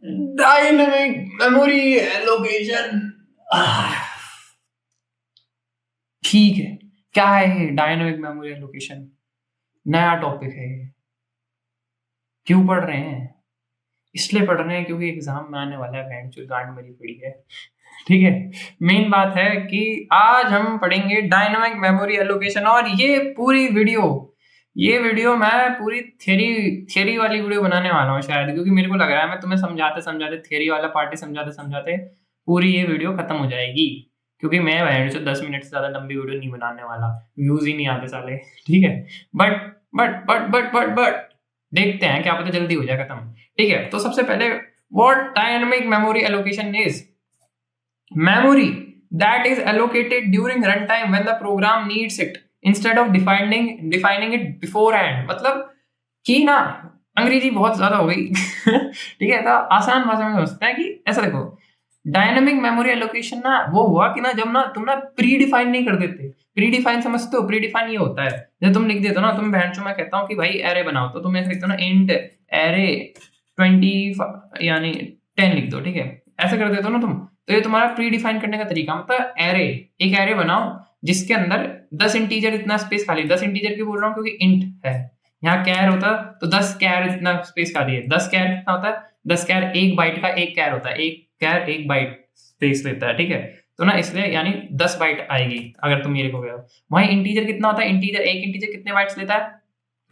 Dynamic memory allocation. ठीक है, क्या है ये डायनेमिक मेमोरी एलोकेशन? नया टॉपिक है ये। क्यों पढ़ रहे हैं? इसलिए पढ़ रहे हैं क्योंकि एग्जाम में आने वाला है, बैंचों गांड मेरी पड़ी है। ठीक है, मेन बात है कि आज हम पढ़ेंगे डायनामिक मेमोरी एलोकेशन। और ये वीडियो मैं पूरी थियरी वाली वीडियो बनाने वाला हूँ शायद, क्योंकि मेरे को लग रहा है मैं तुम्हें समझाते समझाते थियरी वाला पार्ट ही समझाते समझाते पूरी ये वीडियो खत्म हो जाएगी। क्योंकि मैं बैंड से 10 मिनट से ज्यादा लंबी वीडियो नहीं बनाने वाला, व्यूज ही नहीं आते साले। ठीक है, बट बट देखते हैं, क्या पता जल्दी हो जाए खत्म। ठीक है, तो सबसे पहले what dynamic memory allocation is? Memory that is allocated during runtime when the program needs it instead of defining it beforehand। मतलब कि ना, अंग्रेजी बहुत ज्यादा हो गई। ठीक है, तो आसान भाषा में समझते हैं कि ऐसा देखो, डायनामिक मेमोरी एलोकेशन ना वो हुआ कि ना जब ना तुम ना प्री डिफाइन नहीं कर देते। प्री डिफाइन समझते हो? प्री डिफाइन ये होता है जब तुम लिख देते हो ना, तुम बहन मैं कहता हूँ कि भाई एरे बनाओ, तो तुम ऐसे लिखते हो ना, इंट एरे 20 यानी 10 लिख दो। ठीक है, ऐसे कर देते हो ना तुम, तो ये तुम्हारा प्री डिफाइन करने का तरीका। मतलब एरे, एक एरे बनाओ जिसके अंदर 10 इंटीजर इतना स्पेस खाली। 10 इंटीजर क्यों बोल रहा हूँ? क्योंकि इंट है, यहाँ कैर होता तो 10 कैर इतना स्पेस खाली है। 10 कैर कितना होता है? 10 कैर 1 बाइट का 1 कैर होता है, 1 कैर 1 बाइट स्पेस लेता है। ठीक है, तो ना इसलिए यानी 10 बाइट आएगी अगर तुम ये लिखोगे। वहीं इंटीजर कितना होता है? इंटीजर, एक इंटीजर कितने बाइट्स लेता है?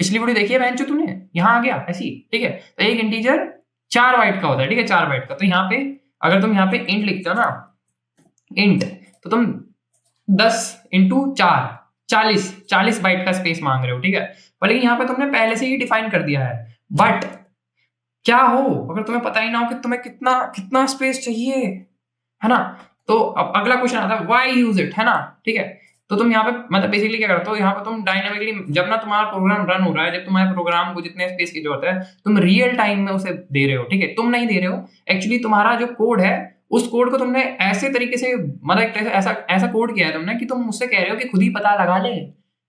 पिछली वीडियो देखी है बहन जो तुमने, यहाँ आ गया ऐसी। ठीक है, तो एक इंटीजर 4 बाइट का होता है। ठीक है, 4 बाइट का। तो यहाँ पे अगर तुम यहाँ पे इंट लिखते हो ना, इंट, तो तुम 10 इंटू 4 40 बाइट का स्पेस मांग रहे हो। ठीक है, पर लेकिन यहाँ पे तुमने पहले से ही डिफाइन कर दिया है। बट क्या हो अगर तुम्हें पता ही ना हो कि तुम्हें कितना कितना स्पेस चाहिए, है ना? तो अब अगला क्वेश्चन आता है व्हाई यूज इट, है ना? ठीक है, तो तुम यहाँ पे मतलब बेसिकली क्या करते हो, यहाँ पे तुम डायनामिकली जब ना तुम्हारा प्रोग्राम रन हो रहा है, जब तुम्हारे प्रोग्राम को जितने स्पेस की जरूरत है तुम रियल टाइम में उसे दे रहे हो। ठीक है, तुम नहीं दे रहे हो, एक्चुअली तुम्हारा जो कोड है उस कोड को तुमने ऐसे तरीके से मतलब ऐसा ऐसा कोड किया है तुमने कि तुम मुझसे कह रहे हो कि खुद ही पता लगा ले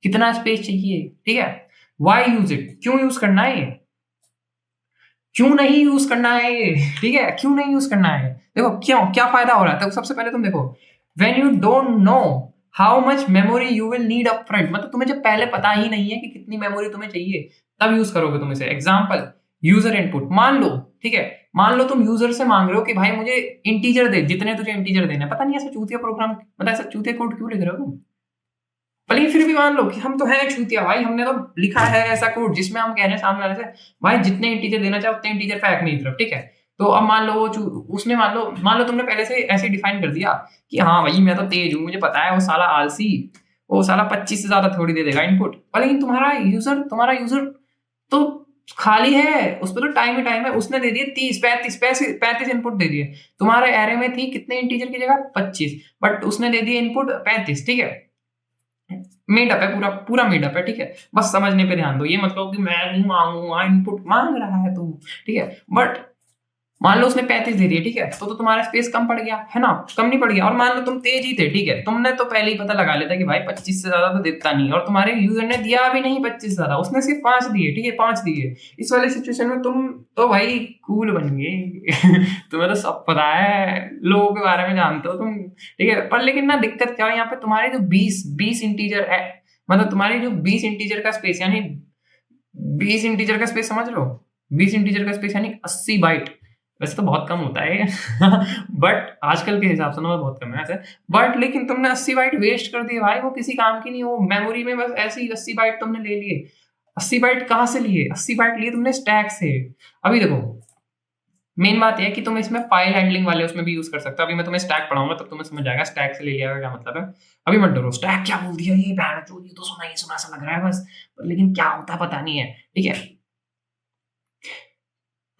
कितना स्पेस चाहिए। ठीक है, व्हाई यूज इट, क्यों यूज करना है, क्यों नहीं यूज करना है ये? ठीक है, क्यों नहीं यूज करना है? देखो क्यों, क्या फायदा हो रहा है। तो सबसे पहले तुम देखो, when you don't know how much memory you will need upfront, मतलब तुम्हें जब पहले पता ही नहीं है कि कितनी मेमोरी तुम्हें चाहिए, तब यूज करोगे तुम इसे। एग्जांपल, यूजर इनपुट मान लो। ठीक है, मान लो तुम यूजर से मांग रहे हो कि भाई मुझे इंटीजर दे, जितने तुझे इंटीजर देने, पता नहीं ऐसा चूतिया प्रोग्राम, मतलब ऐसा चूतिया कोड क्यों लिख रहे हो तुम? लेकिन फिर भी मान लो कि हम तो हैं छूतिया भाई, हमने तो लिखा है ऐसा कोड जिसमें हम कह रहे हैं सामने वाले से भाई जितने इंटीजर देना चाहे उतने इंटीजर फेंक मेरी तरफ। ठीक है, तो अब मान लो वो उसने मान लो तुमने पहले से ऐसे डिफाइन कर दिया कि हाँ भाई मैं तो तेज हूँ, मुझे पता है वो साला आलसी, वो साला 25 से ज्यादा थोड़ी दे देगा इनपुट। और लेकिन तुम्हारा यूजर तो खाली है, उस पर तो टाइम ही टाइम है, उसने दे दिए 30 35 इनपुट दे दिए। तुम्हारे एरे में थी कितने इंटीजर की जगह? 25, बट उसने दे दिए इनपुट 35। ठीक है, मेड अप है, पूरा पूरा मेड अप है। ठीक है, बस समझने पे ध्यान दो, ये मत कहो कि मैं नहीं मांगूंगा, इनपुट मांग रहा है तू। ठीक है, बट मान लो उसने 35 दे दिए। ठीक है, तो तुम्हारा स्पेस कम पड़ गया, है ना? कम नहीं पड़ गया। और मान लो तुम तेज ही थे, ठीक है, तुमने तो पहले ही पता लगा लेता कि भाई 25 से ज्यादा तो देता नहीं, और तुम्हारे यूजर ने दिया भी नहीं 25 से ज्यादा, उसने सिर्फ 5 दिए। ठीक है, 5 दिए। इस वाली सिचुएशन में तुम तो भाई कूल बन गए। तुम्हें तो सब पता है, लोगों के बारे में जानते हो तुम। ठीक है, पर लेकिन ना दिक्कत क्या है यहाँ पे, तुम्हारे जो 20 इंटीजर है, मतलब तुम्हारी जो 20 इंटीजर का स्पेस, यानी 20 इंटीजर का स्पेस समझ लो, 20 इंटीजर का स्पेस यानी 80 बाइट। वैसे तो बहुत कम होता है बट आजकल के हिसाब से ना बहुत कम है ऐसे। बट लेकिन तुमने 80 बाइट वेस्ट कर दिए भाई, वो किसी काम की नहीं। वो मेमोरी में बस ऐसे ही 80 बाइट तुमने ले लिए। 80 बाइट कहाँ से लिए? 80 बाइट लिए तुमने स्टैक से। अभी देखो, मेन बात यह है कि तुम इसमें फाइल हैंडलिंग वाले उसमें भी यूज कर सकते हो। अभी मैं तुम्हें स्टैक पढ़ाऊंगा तब तुम्हें समझ आएगा स्टैक से ले लिया का क्या मतलब है। अभी मत डरो, स्टैक क्या बोल दिया ये बैंड चो, ये तो सुना ही सुना सा लग रहा है बस, लेकिन क्या होता है पता नहीं है। ठीक है,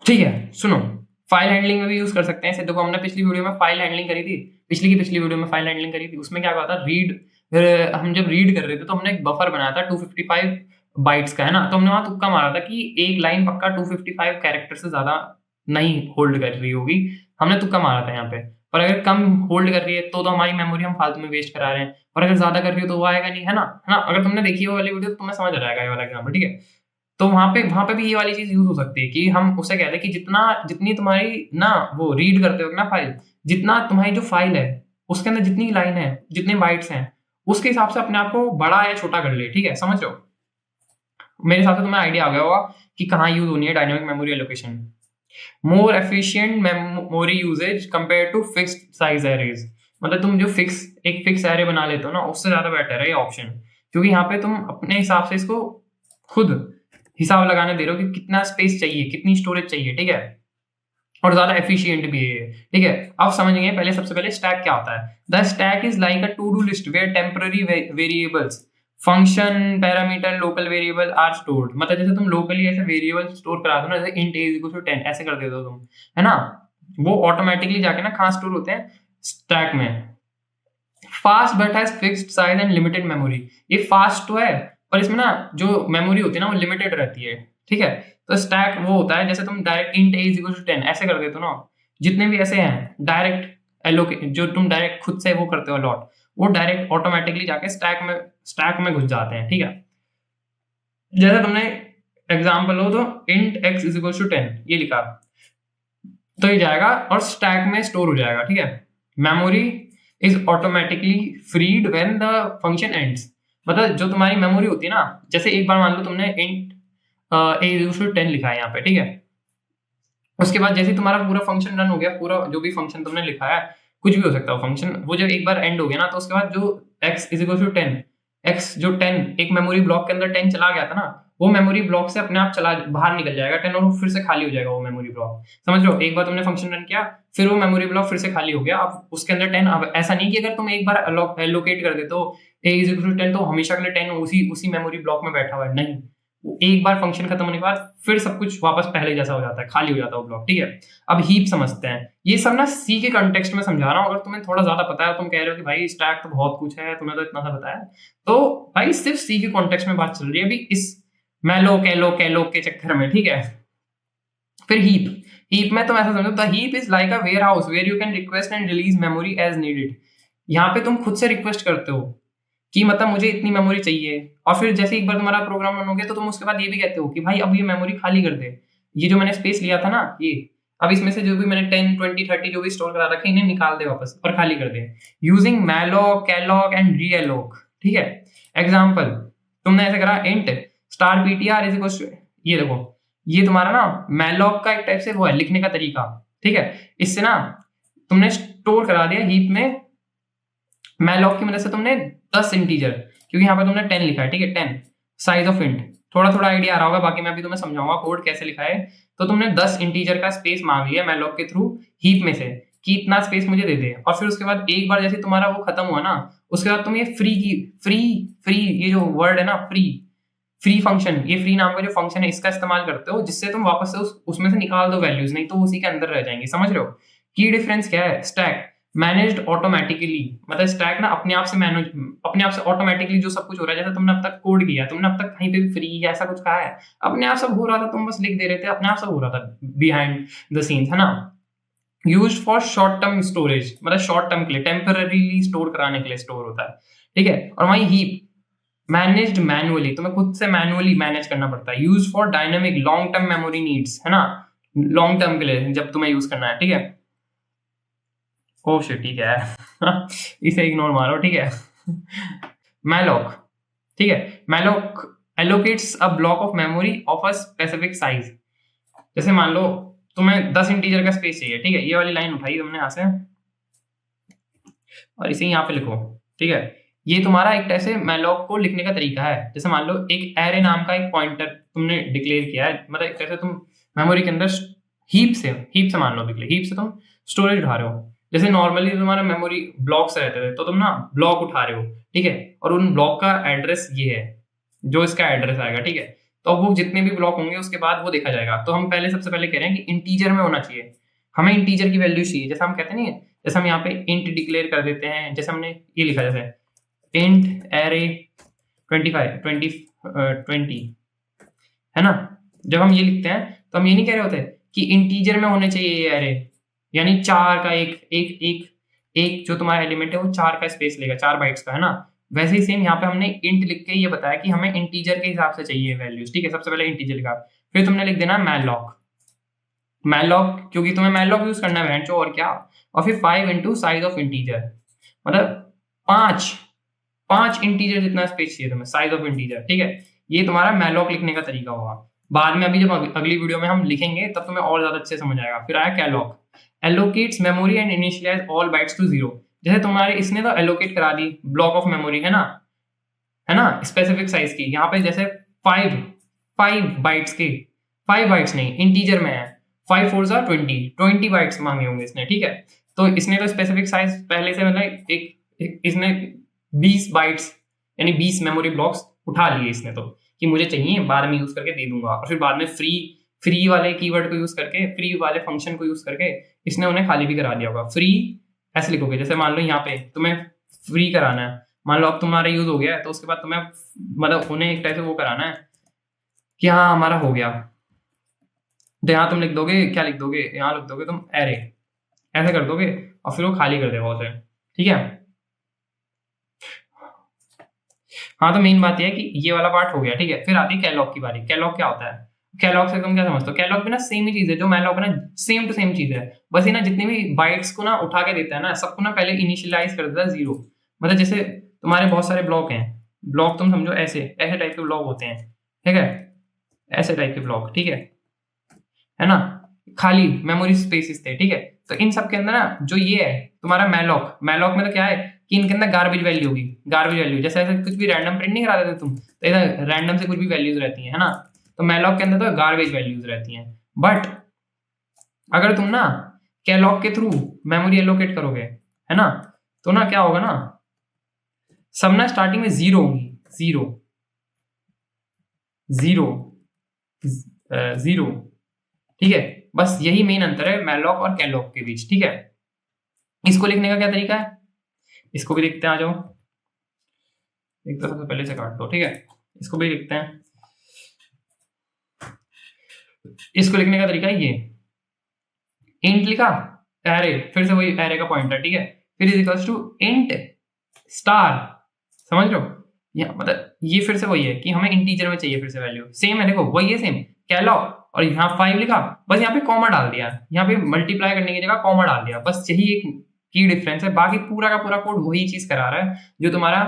ठीक है, सुनो, फाइल हैंडलिंग में भी यूज कर सकते हैं इसे। देखो हमने पिछली वीडियो में फाइल हैंडलिंग करी थी, पिछली वीडियो में फाइल हैंडलिंग करी थी। उसमें क्या हुआ था, हम जब रीड कर रहे थे तो हमने एक बफर बनाया था 255 बाइट्स का, है ना? तो हमने वहां तुक्का मारा था कि एक लाइन पक्का 255 कैरेक्टर से ज्यादा नहीं होल्ड कर रही होगी। हमने तुक्का मारा था यहाँ पे। और अगर कम होल्ड कर रही है तो हमारी मेमोरी हम फालतू में वेस्ट करा रहे हैं, और अगर ज्यादा कर रही हो तो वो आएगा नहीं, है ना? अगर तुमने देखी वो वाली वीडियो तो तुम्हें समझ आ जाएगा ये वाला एग्जाम्पल। ठीक है, तो वहाँ पे भी ये वाली चीज़ यूज़ हो सकती है कि हम उसे कहते हैं कि जितनी तुम्हारी ना वो रीड करते हो ना फाइल, जितना तुम्हारी जो फाइल है, उसके अंदर जितनी लाइन है, जितने बाइट्स हैं, उसके हिसाब से अपने आप को बड़ा या छोटा कर ले, ठीक है? समझ रहे हो? मेरे हिसाब से तुम्हें आइडिया आ गया होगा कि कहाँ यूज़ होनी है dynamic memory allocation. More efficient memory usage compare to fixed size arrays, मतलब तुम जो एक फिक्स एरे बना लेते हो ना, उससे ज़्यादा बेटर है ये ऑप्शन, क्योंकि यहाँ पे तुम अपने हिसाब से इसको खुद हिसाब लगाने दे रहे हो कि कितना स्पेस चाहिए, कितनी स्टोरेज चाहिए, ठीक है? और ज़्यादा एफिशिएंट भी है ये, ठीक है? अब समझेंगे पहले, सबसे पहले स्टैक क्या होता है? The stack is like a to do list where temporary variables, function, parameter, local variable are stored, मतलब जैसे तुम लोकली ऐसे वेरिएबल स्टोर करा दो ना, जैसे इंट a इक्वल टू 10 ऐसे कर देते हो तुम, है ना? वो ऑटोमेटिकली जाके ना कहाँ स्टोर होते हैं? स्टैक में। Fast but has fixed size and limited memory, ये फास्ट तो है पर इसमें ना जो मेमोरी होती है ना वो लिमिटेड रहती है, ठीक है? तो स्टैक वो होता है जैसे तुम direct int a is equal to 10 ऐसे कर देते हो ना, जितने भी ऐसे हैं डायरेक्ट एलोकेट, जो तुम डायरेक्ट खुद से वो करते हो लॉट, वो डायरेक्ट ऑटोमेटिकली जाके स्टैक में घुस जाते हैं, ठीक है? जैसे तुमने एग्जाम्पल हो तो int x is equal to 10 ये लिखा, तो ये जाएगा और स्टैक में स्टोर हो जाएगा, ठीक है? Memory is automatically freed when the function ends, मतलब जो तुम्हारी मेमोरी होती है ना, जैसे एक बार मान लो तुमने int a is equal to 10 लिखा है यहाँ पे, ठीक है? उसके बाद जैसे ही तुम्हारा पूरा फंक्शन रन हो गया, पूरा जो भी फंक्शन तुमने लिखा है, कुछ भी हो सकता है फंक्शन, वो जब एक बार एंड हो गया ना, तो उसके बाद जो x is equal to 10, x जो 10 एक मेमोरी ब्लॉक के अंदर 10 चला गया था ना, वो मेमोरी ब्लॉक से अपने आप चला बाहर निकल जाएगा 10, और वो फिर से खाली हो जाएगा वो मेमोरी ब्लॉक। समझ लो, एक बार तुमने फंक्शन रन किया, फिर वो मेमोरी ब्लॉक फिर से खाली हो गया, अब उसके अंदर 10, अब ऐसा नहीं कि अगर तुम एक बार एलोकेट कर देते हो a इज इक्वल टू 10 तो हमेशा के लिए 10 उसी मेमोरी ब्लॉक में बैठा हुआ है, नहीं। एक बार फंक्शन खत्म होने के बाद फिर सब कुछ वापस पहले जैसा हो जाता है, खाली हो जाता है वो ब्लॉक, ठीक है? अब हीप समझते हैं, ये सब ना सी के कॉन्टेक्स्ट में समझा रहा हूँ, अगर तुम्हें थोड़ा ज्यादा पता है, तुम कह रहे हो कि भाई स्टैक तो बहुत कुछ है, तुम्हें तो इतना सा पता है, तो भाई सिर्फ सी के कॉन्टेक्स्ट में बात चल रही है अभी इस मैलो कैलो के चक्कर में, ठीक है? फिर हीप में तुम ऐसा समझो, the heap is like a warehouse where you can request and release memory as needed. यहाँ पे तुम खुद से रिक्वेस्ट करते हो कि मतलब मुझे इतनी मेमोरी चाहिए, और फिर जैसे एक बार तुम्हारा प्रोग्राम रन हो गया तो तुम उसके बाद ये भी कहते हो कि भाई अब ये मेमोरी खाली कर दे, ये जो मैंने स्पेस लिया था ना, ये अब इसमें से जो भी मैंने 10 20 30 जो भी स्टोर करा रखे इन्हें निकाल दे वापस और खाली कर दे, यूजिंग मैलोक कैलॉग एंड रीएलोक, ठीक है? एग्जाम्पल, तुमने ऐसे करा int star ptr is equal, ये देखो, ये तुम्हारा ना मैलोक का एक टाइप से वो है लिखने का तरीका, ठीक है? इससे ना तुमने स्टोर करा दिया हीप में, मैलोक की मदद से तुमने 10 इंटीजर, क्योंकि यहाँ पे तुमने 10 लिखा है, ठीक है? 10 साइज ऑफ इंट, थोड़ा थोड़ा आइडिया आ रहा होगा, बाकी मैं अभी तुम्हें समझाऊंगा कोड कैसे लिखा है। तो तुमने 10 इंटीजर का स्पेस मांग लिया मैलोक के थ्रू हीप में से कि इतना स्पेस मुझे दे दे, और फिर उसके बाद एक बार जैसे तुम्हारा वो खत्म हुआ ना, उसके बाद तुम ये फ्री ये जो वर्ड है ना, फ्री फंक्शन, ये फ्री नाम का जो फंक्शन है इसका इस्तेमाल करते हो, जिससे तुम वापस से उसमें से निकाल दो वैल्यूज, नहीं तो उसी के अंदर रह जाएंगी। समझ रहे हो? की डिफरेंस क्या है? स्टैक मैनेज्ड ऑटोमेटिकली, मतलब स्टैक ना अपने आप से ऑटोमेटिकली जो सब कुछ हो रहा है, जैसे तुमने अब तक कोड किया, तुमने अब तक कहीं पे भी फ्री या ऐसा कुछ कहा है, अपने आप सब हो रहा था, तुम बस लिख दे रहे थे, अपने आप सब हो रहा था बिहाइंड द सीन्स, है ना? Used for short term storage, मतलब शॉर्ट टर्म के लिए, टेम्पररीली स्टोर कराने के लिए स्टोर होता है, ठीक है? और वहीं हीप मैनेज्ड मैनुअली, तुम्हें खुद से मैनुअली मैनेज करना पड़ता है। Use for dynamic long term memory needs, है ना? लॉन्ग टर्म के लिए जब तुम्हें यूज करना है, ठीक है? ओह शिट, ठीक है इसे इग्नोर मारो, ठीक है? मैलोक, ठीक है? Malloc allocates a block of memory of a specific size. जैसे मान लो तुम्हें 10 इंटीजर का स्पेस चाहिए, ठीक है? ये वाली लाइन उठाई तुमने यहाँ से और इसे यहाँ पे लिखो, ठीक है? ये तुम्हारा एक तरह से मैलोक को लिखने का तरीका है। जैसे मान लो एक एरे नाम का एक पॉइंटर तुमने डिक्लेयर किया है, मतलब एक तरह से तुम मेमोरी के अंदर हीप से मान लो डिक्लेयर, हीप से तुम स्टोरेज उठा रहे हो। जैसे नॉर्मली तुम्हारा मेमोरी ब्लॉक्स रहते थे, तो तुम ना ब्लॉक उठा रहे हो, ठीक है? और उन ब्लॉक का एड्रेस ये है, जो इसका एड्रेस आएगा, ठीक है? तो वो जितने भी ब्लॉक होंगे उसके बाद वो देखा जाएगा। तो हम पहले सबसे पहले कह रहे हैं कि इंटीजर में होना चाहिए, हमें इंटीजर की वैल्यू चाहिए। जैसे हम कहते नहीं है, जैसे हम यहाँ पे इंट डिक्लेयर कर देते हैं, जैसे हमने ये लिखा जैसे इंट एरे 20 है ना? जब हम ये लिखते हैं तो हम ये नहीं कह रहे होते कि इंटीजर में होने चाहिए ये एरे, यानी 4 का एक जो तुम्हारा एलिमेंट है वो 4 का स्पेस लेगा, 4 बाइट्स का, है ना? वैसे ही सेम यहाँ पे हमने इंट लिख के ये बताया कि हमें इंटीजर के हिसाब से चाहिए वैल्यूज, ठीक है। सबसे पहले इंटीजर लिखा, फिर तुमने लिख देना मैलॉक, मैलॉक क्योंकि तुम्हें मैलॉक यूज करना है बहन चो, और क्या। और फिर 5 इंटू साइज ऑफ इंटीजर, मतलब 5 इंटीजर जितना स्पेस चाहिए तुम्हें, साइज ऑफ इंटीजर, ठीक है। ये तुम्हारा मैलॉक लिखने का तरीका होगा। बाद में अभी जब अगली वीडियो में हम लिखेंगे तब तुम्हें और ज्यादा अच्छे समझ आएगा। फिर आया calloc, allocates memory and initialize all bytes to 0। जैसे तुम्हारे इसने तो एलोकेट करा दी ब्लॉक ऑफ मेमोरी, है ना, स्पेसिफिक साइज की। यहाँ पे जैसे 5 बाइट्स के, 5 बाइट्स नहीं, इंटीजर में है, 5 4 जा 20 बाइट्स मांगे होंगे इसने, ठीक है। तो इसने तो स्पेसिफिक साइज पहले से, मतलब इसने 20 बाइट्स यानी 20 मेमोरी ब्लॉक्स उठा लिए इसने, तो कि मुझे चाहिए, बाद में यूज करके दे दूंगा। और फिर बाद में फ्री वाले कीवर्ड को यूज करके, फ्री वाले फंक्शन को यूज करके इसने उन्हें खाली भी करा दिया होगा। फ्री ऐसे लिखोगे, जैसे मान लो यहाँ पे तुम्हें फ्री कराना है, मान लो अब तुम्हारा यूज हो गया है, तो उसके बाद तुम्हें मतलब उन्हें एक टाइप से वो कराना है कि हाँ हमारा हो गया, तो यहाँ तुम लिख दोगे, क्या लिख दोगे, यहाँ लिख दोगे तुम एरे, ऐसे कर दोगे और फिर वो खाली कर देगा उसे, ठीक है। हाँ, तो मेन बात यह है कि ये वाला पार्ट हो गया, ठीक है। फिर आती है कैलॉक की बारी। कैलॉक क्या होता है? कैलॉक से तुम क्या समझते हो? कैलॉक भी ना सेम ही चीज है जो मैलॉक है ना, सेम टू सेम चीज है, बस ये ना जितनी भी बाइट्स को ना उठा के देता है ना, सबको ना पहले इनिशियलाइज कर देता है 0। मतलब जैसे तुम्हारे बहुत सारे ब्लॉक हैं, ब्लॉक तुम समझो ऐसे टाइप के ब्लॉक होते हैं, ठीक है, ऐसे टाइप के ब्लॉक, ठीक है ना, खाली मेमोरी स्पेसिस थे, ठीक है। तो इन सब के अंदर ना जो ये है तुम्हारा मैलॉक में तो क्या है कि इनके अंदर गार्बेज वैल्यू होगी, गार्बेज वैल्यू, जैसे ऐसे कुछ भी रैंडम प्रिंट नहीं करा देते तुम, तो इधर रैंडम से कुछ भी वैल्यूज रहती है ना, तो मैलॉक के अंदर तो गार्बेज वैल्यूज रहती हैं। बट अगर तुम ना कैलॉक के थ्रू मेमोरी एलोकेट करोगे, है ना, तो ना क्या होगा ना, सब ना स्टार्टिंग में 0 होंगी, 0, ठीक है। बस यही मेन अंतर है मैलॉक और कैलॉक के बीच, ठीक है। इसको लिखने का क्या तरीका है, इसको भी लिखते हैं, आ जाओ। एक तो सबसे पहले से काट दो, ठीक है, इसको भी लिखते हैं। इसको लिखने का तरीका है ये, इंट लिखा, एरे, फिर से वही एरे का पॉइंटर, ठीक है, फिर is equals to int star, समझ लो, या मतलब ये फिर से वही है कि हमें इंटीजर में चाहिए फिर से वैल्यू, सेम है, देखो वही है सेम, कैलॉक, और यहाँ 5 लिखा, बस यहाँ पे कॉमा डाल दिया, यहाँ पे मल्टीप्लाई करने की जगह कॉमा डाल दिया, बस यही एक की डिफरेंस है। बाकी पूरा का पूरा कोड वही चीज करा रहा है जो तुम्हारा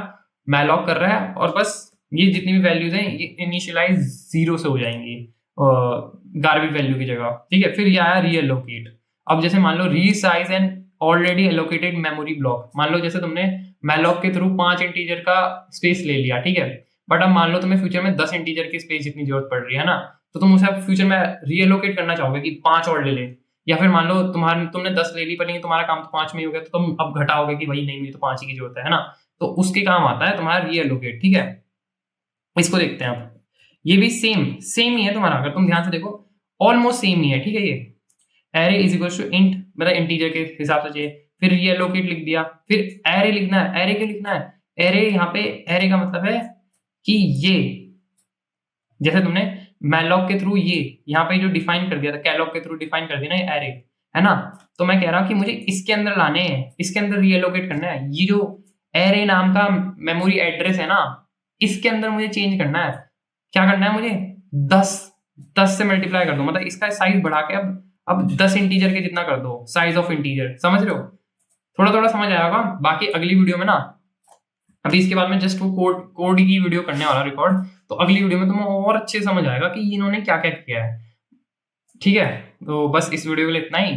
मैलॉक कर रहा है, और बस ये जितनी भी वैल्यूज हैं ये इनिशियलाइज 0 से हो जाएंगी गार्बेज वैल्यू की जगह, ठीक है। फिर ये आया रीएलोकेट। अब जैसे मान लो resize and already allocated memory block, मान लो जैसे तुमने मैलॉक के थ्रू 5 इंटीजर का स्पेस ले लिया, ठीक है, बट अब मान लो तुम्हें फ्यूचर में 10 इंटीजर की स्पेस जितनी जरूरत पड़ रही है ना, तो तुम उसे अब फ्यूचर में रीएलोकेट करना चाहोगे कि 5 और ले ले, या फिर मान लो तुमने 10 ले ली पर लेकिन तुम्हारा काम तो 5 में ही हो गया, तो तुम अब घटाओगे कि भाई नहीं, मुझे तो 5 ही की जरूरत है ना, तो उसके काम आता है तुम्हारा रीएलोकेट, ठीक है। इसको देखते हैं आप, ये भी सेम ही है तुम्हारा, अगर तुम ध्यान से देखो ऑलमोस्ट सेम ही है, ठीक है। ये array is equal to int, मतलब इंटीजर के हिसाब से चाहिए, फिर रीएलोकेट लिख दिया, फिर एरे लिखना है। एरे क्यों लिखना है? एरे यहाँ पे एरे का मतलब है कि ये जैसे तुमने मैलॉक के थ्रू ये यहाँ पे जो डिफाइन कर दिया था, कैलॉक के थ्रू डिफाइन कर दिया ना ये एरे, है ना, तो मैं कह रहा हूँ कि मुझे इसके अंदर लाने हैं, इसके अंदर रीएलोकेट करना है। ये जो एरे नाम का मेमोरी एड्रेस है ना, इसके अंदर मुझे चेंज करना है। क्या करना है मुझे? 10 से मल्टीप्लाई कर दो, मतलब इसका साइज बढ़ा के अब 10 इंटीजर के जितना कर दो, साइज ऑफ इंटीजर, समझ रहे हो? थोड़ा थोड़ा समझ आया होगा। बाकी अगली वीडियो में ना, अभी इसके बाद में जस्ट वो कोड की वीडियो करने वाला रिकॉर्ड, तो अगली वीडियो में तुम्हें और अच्छे समझ आएगा कि इन्होंने क्या क्या किया है, ठीक है। तो बस इस वीडियो के लिए इतना ही।